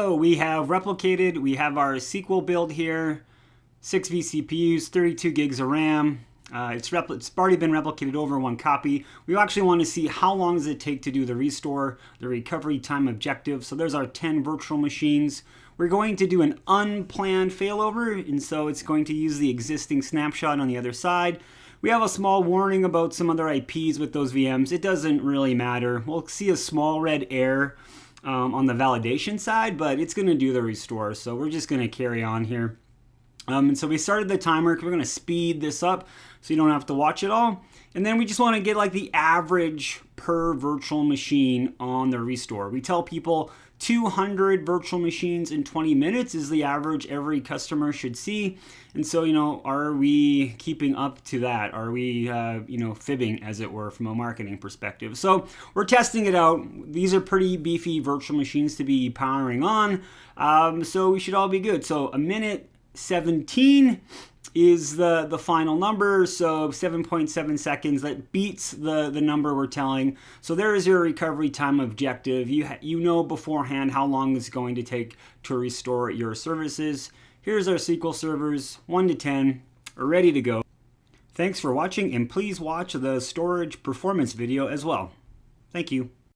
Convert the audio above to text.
So we have replicated, we have our SQL build here, 6 vCPUs, 32 gigs of RAM. It's already been replicated over one copy. We actually want to see how long does it take to do the restore, the recovery time objective. So there's our 10 virtual machines. We're going to do an unplanned failover, and so it's going to use the existing snapshot on the other side. We have a small warning about some other IPs with those VMs. It doesn't really matter. We'll see a small red error on the validation side, but it's going to do the restore. So we're just going to carry on here. And so we started the timer. We're going to speed this up so you don't have to watch it all. And then we just want to get like the average per virtual machine on the restore. We tell people 200 virtual machines in 20 minutes is the average every customer should see. And so, are we keeping up to that? Are we, fibbing, as it were, from a marketing perspective? So we're testing it out. These are pretty beefy virtual machines to be powering on. So we should all be good. So a minute 17 is the final number, so 7.7 seconds. That beats the number we're telling. So there is your recovery time objective. You know beforehand how long it's going to take to restore your services. Here's our SQL servers, 1 to 10, are ready to go. Thanks for watching, and please watch the storage performance video as well. Thank you.